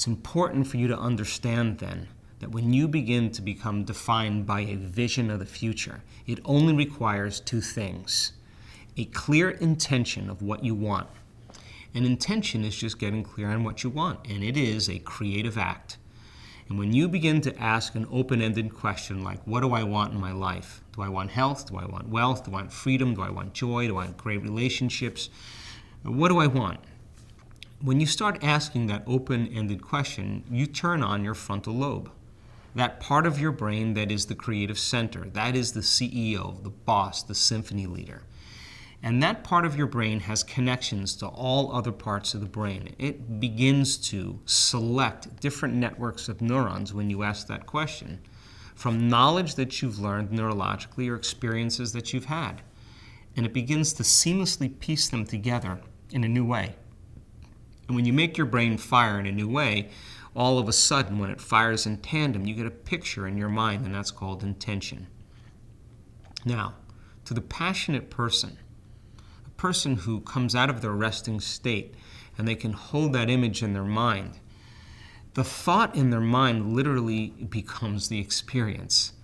It's important for you to understand then that when you begin to become defined by a vision of the future, it only requires two things: a clear intention of what you want. An intention is just getting clear on what you want, and it is a creative act. And when you begin to ask an open-ended question like, what do I want in my life? Do I want health? Do I want wealth? Do I want freedom? Do I want joy? Do I want great relationships? What do I want? When you start asking that open-ended question, you turn on your frontal lobe. That part of your brain that is the creative center, that is the CEO, the boss, the symphony leader. And that part of your brain has connections to all other parts of the brain. It begins to select different networks of neurons when you ask that question, from knowledge that you've learned neurologically or experiences that you've had. And it begins to seamlessly piece them together in a new way. And when you make your brain fire in a new way, all of a sudden, when it fires in tandem, you get a picture in your mind, and that's called intention. Now, to the passionate person who comes out of their resting state and they can hold that image in their mind, the thought in their mind literally becomes the experience.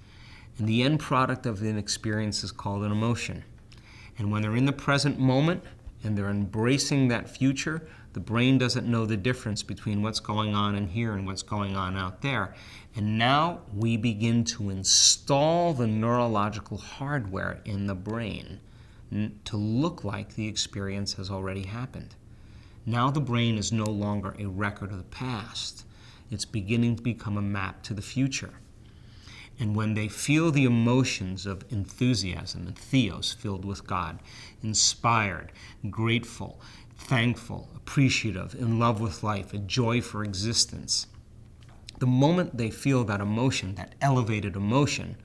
And the end product of an experience is called an emotion. And when they're in the present moment and they're embracing that future, the brain doesn't know the difference between what's going on in here and what's going on out there. And now we begin to install the neurological hardware in the brain to look like the experience has already happened. Now the brain is no longer a record of the past. It's beginning to become a map to the future. And when they feel the emotions of enthusiasm and theos, filled with God, inspired, grateful, thankful, appreciative, in love with life, a joy for existence, the moment they feel that emotion, that elevated emotion,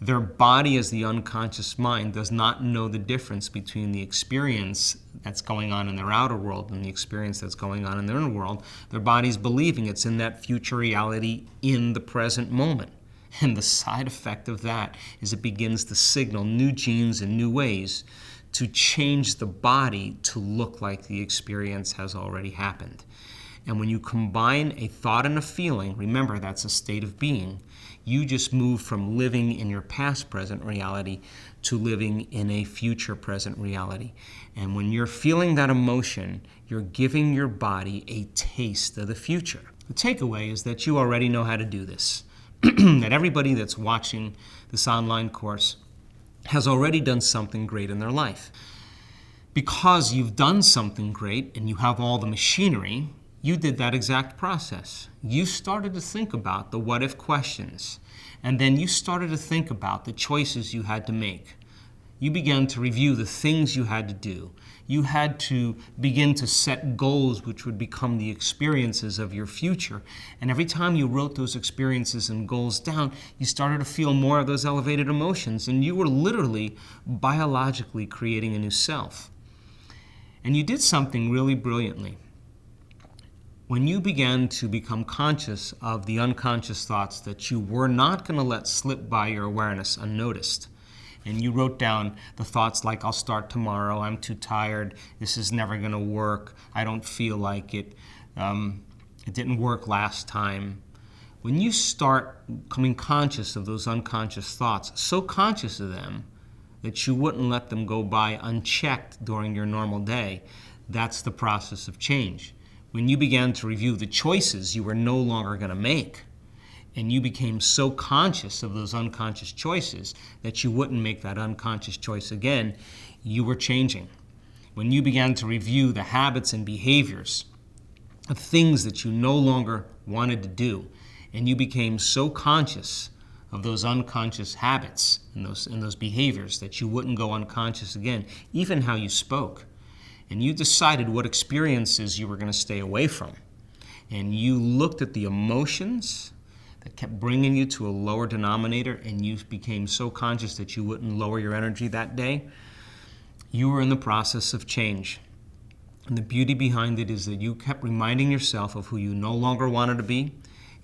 their body as the unconscious mind does not know the difference between the experience that's going on in their outer world and the experience that's going on in their inner world. Their body's believing it's in that future reality in the present moment. And the side effect of that is it begins to signal new genes in new ways to change the body to look like the experience has already happened. And when you combine a thought and a feeling, remember that's a state of being, you just move from living in your past present reality to living in a future present reality. And when you're feeling that emotion, you're giving your body a taste of the future. The takeaway is that you already know how to do this. That everybody that's watching this online course has already done something great in their life. Because you've done something great and you have all the machinery, you did that exact process. You started to think about the what-if questions, and then you started to think about the choices you had to make. You began to review the things you had to do. You had to begin to set goals which would become the experiences of your future. And every time you wrote those experiences and goals down, you started to feel more of those elevated emotions, and you were literally biologically creating a new self. And you did something really brilliantly. When you began to become conscious of the unconscious thoughts that you were not going to let slip by your awareness unnoticed, and you wrote down the thoughts like, I'll start tomorrow, I'm too tired, this is never going to work, I don't feel like it, it didn't work last time. When you start becoming conscious of those unconscious thoughts, so conscious of them that you wouldn't let them go by unchecked during your normal day, that's the process of change. When you began to review the choices you were no longer going to make, and you became so conscious of those unconscious choices that you wouldn't make that unconscious choice again, you were changing. When you began to review the habits and behaviors of things that you no longer wanted to do, and you became so conscious of those unconscious habits and those behaviors that you wouldn't go unconscious again, even how you spoke. And you decided what experiences you were going to stay away from. And you looked at the emotions that kept bringing you to a lower denominator, and you became so conscious that you wouldn't lower your energy that day. You were in the process of change. And the beauty behind it is that you kept reminding yourself of who you no longer wanted to be,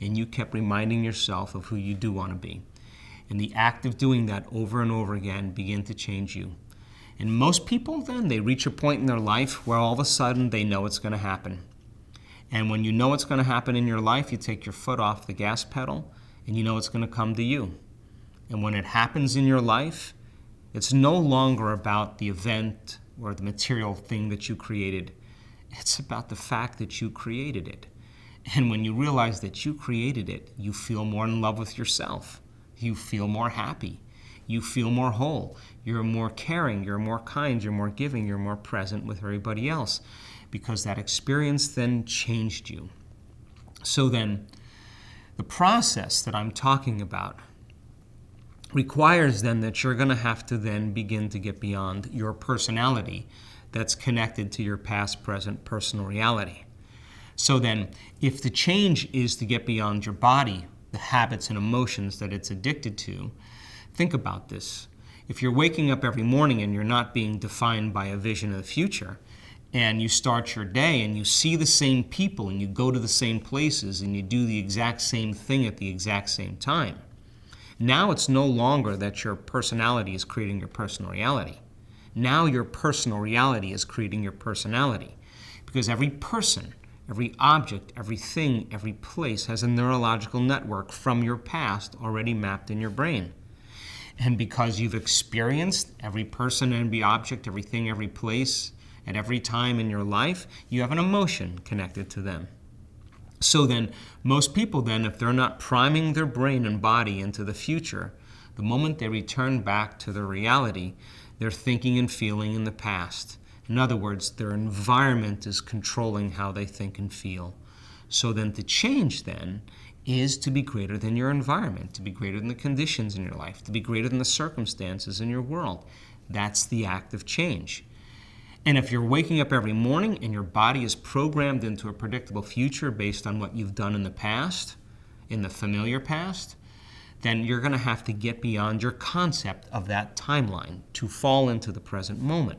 and you kept reminding yourself of who you do want to be. And the act of doing that over and over again began to change you. And most people then, they reach a point in their life where all of a sudden they know it's going to happen. And when you know what's going to happen in your life, you take your foot off the gas pedal and you know it's going to come to you. And when it happens in your life, it's no longer about the event or the material thing that you created. It's about the fact that you created it. And when you realize that you created it, you feel more in love with yourself. You feel more happy. You feel more whole. You're more caring. You're more kind. You're more giving. You're more present with everybody else, because that experience then changed you. So then, the process that I'm talking about requires then that you're going to have to then begin to get beyond your personality that's connected to your past, present, personal reality. So then, if the change is to get beyond your body, the habits and emotions that it's addicted to, think about this. If you're waking up every morning and you're not being defined by a vision of the future, and you start your day and you see the same people and you go to the same places and you do the exact same thing at the exact same time, now it's no longer that your personality is creating your personal reality. Now your personal reality is creating your personality, because every person, every object, everything, every place has a neurological network from your past already mapped in your brain. And because you've experienced every person, every object, everything, every place, at every time in your life, you have an emotion connected to them. So then, most people then, if they're not priming their brain and body into the future, the moment they return back to their reality, they're thinking and feeling in the past. In other words, their environment is controlling how they think and feel. So then to change then is to be greater than your environment, to be greater than the conditions in your life, to be greater than the circumstances in your world. That's the act of change. And if you're waking up every morning and your body is programmed into a predictable future based on what you've done in the past, in the familiar past, then you're going to have to get beyond your concept of that timeline to fall into the present moment.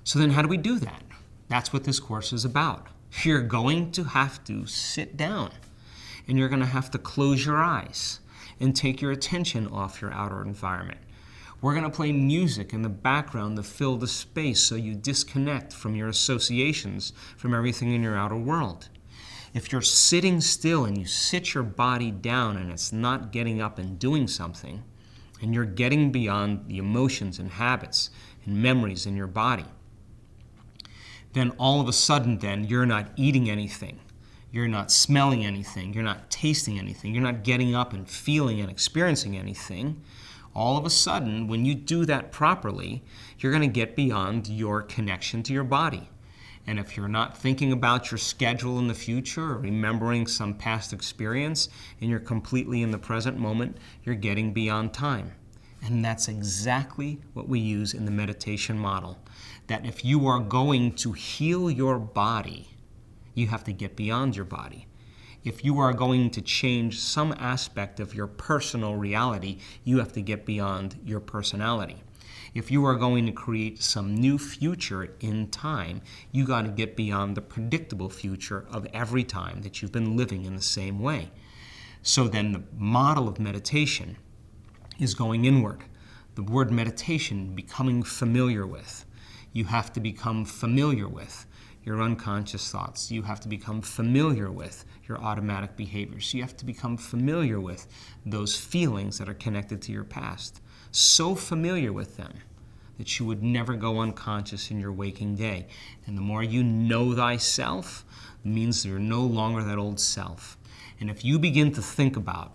So then how do we do that? That's what this course is about. You're going to have to sit down and you're going to have to close your eyes and take your attention off your outer environment. We're going to play music in the background to fill the space so you disconnect from your associations, from everything in your outer world. If you're sitting still and you sit your body down and it's not getting up and doing something, and you're getting beyond the emotions and habits and memories in your body, then all of a sudden then you're not eating anything. You're not smelling anything. You're not tasting anything. You're not getting up and feeling and experiencing anything. All of a sudden, when you do that properly, you're going to get beyond your connection to your body. And if you're not thinking about your schedule in the future or remembering some past experience and you're completely in the present moment, you're getting beyond time. And that's exactly what we use in the meditation model. That if you are going to heal your body, you have to get beyond your body. If you are going to change some aspect of your personal reality, you have to get beyond your personality. If you are going to create some new future in time, you got to get beyond the predictable future of every time that you've been living in the same way. So then the model of meditation is going inward. The word meditation, becoming familiar with. You have to become familiar with your unconscious thoughts. You have to become familiar with your automatic behaviors. You have to become familiar with those feelings that are connected to your past. So familiar with them that you would never go unconscious in your waking day. And the more you know thyself, means you're no longer that old self. And if you begin to think about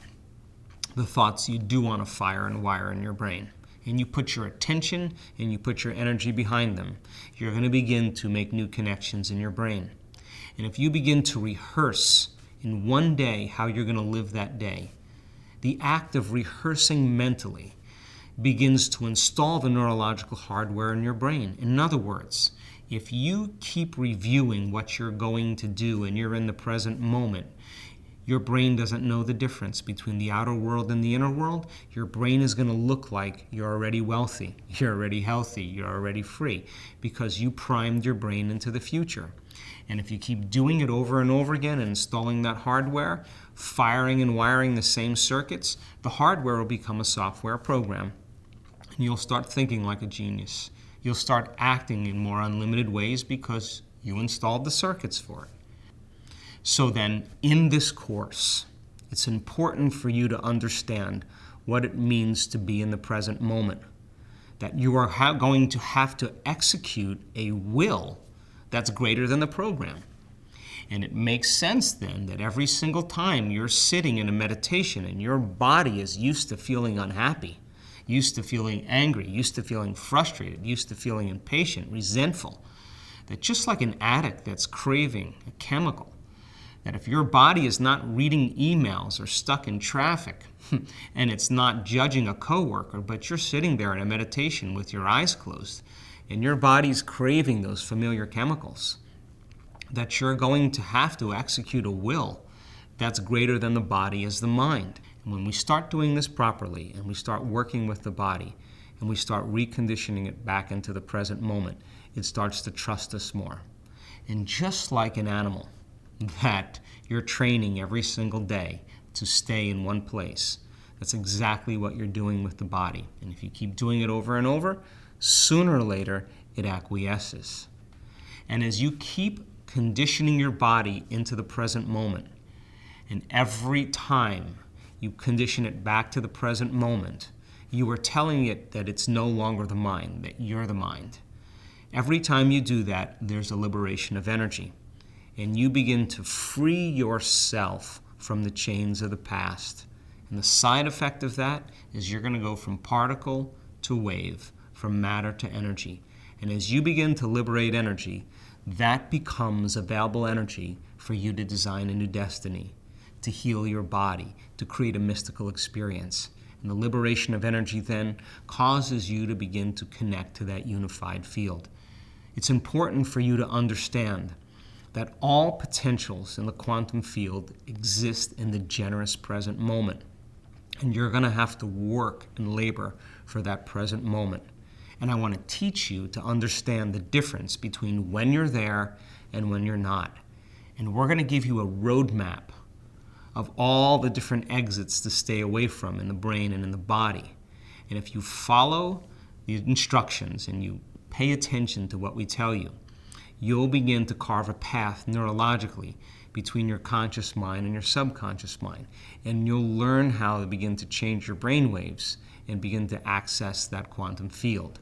the thoughts you do want to fire and wire in your brain, and you put your attention and you put your energy behind them, you're going to begin to make new connections in your brain. And if you begin to rehearse in one day how you're going to live that day, the act of rehearsing mentally begins to install the neurological hardware in your brain. In other words, if you keep reviewing what you're going to do and you're in the present moment, your brain doesn't know the difference between the outer world and the inner world. Your brain is going to look like you're already wealthy, you're already healthy, you're already free, because you primed your brain into the future. And if you keep doing it over and over again and installing that hardware, firing and wiring the same circuits, the hardware will become a software program. And you'll start thinking like a genius. You'll start acting in more unlimited ways because you installed the circuits for it. So then, in this course, it's important for you to understand what it means to be in the present moment. That you are going to have to execute a will that's greater than the program. And it makes sense then that every single time you're sitting in a meditation and your body is used to feeling unhappy, used to feeling angry, used to feeling frustrated, used to feeling impatient, resentful, that just like an addict that's craving a chemical, that if your body is not reading emails or stuck in traffic and it's not judging a coworker, but you're sitting there in a meditation with your eyes closed and your body's craving those familiar chemicals, that you're going to have to execute a will that's greater than the body as the mind. And when we start doing this properly and we start working with the body and we start reconditioning it back into the present moment, it starts to trust us more. And just like an animal that you're training every single day to stay in one place, that's exactly what you're doing with the body. And if you keep doing it over and over, sooner or later it acquiesces. And as you keep conditioning your body into the present moment, and every time you condition it back to the present moment, you are telling it that it's no longer the mind, that you're the mind. Every time you do that, there's a liberation of energy, and you begin to free yourself from the chains of the past. And the side effect of that is you're going to go from particle to wave, from matter to energy. And as you begin to liberate energy, that becomes available energy for you to design a new destiny, to heal your body, to create a mystical experience. And the liberation of energy then causes you to begin to connect to that unified field. It's important for you to understand that all potentials in the quantum field exist in the generous present moment. And you're going to have to work and labor for that present moment. And I want to teach you to understand the difference between when you're there and when you're not. And we're going to give you a roadmap of all the different exits to stay away from in the brain and in the body. And if you follow the instructions and you pay attention to what we tell you, you'll begin to carve a path neurologically between your conscious mind and your subconscious mind. And you'll learn how to begin to change your brain waves and begin to access that quantum field.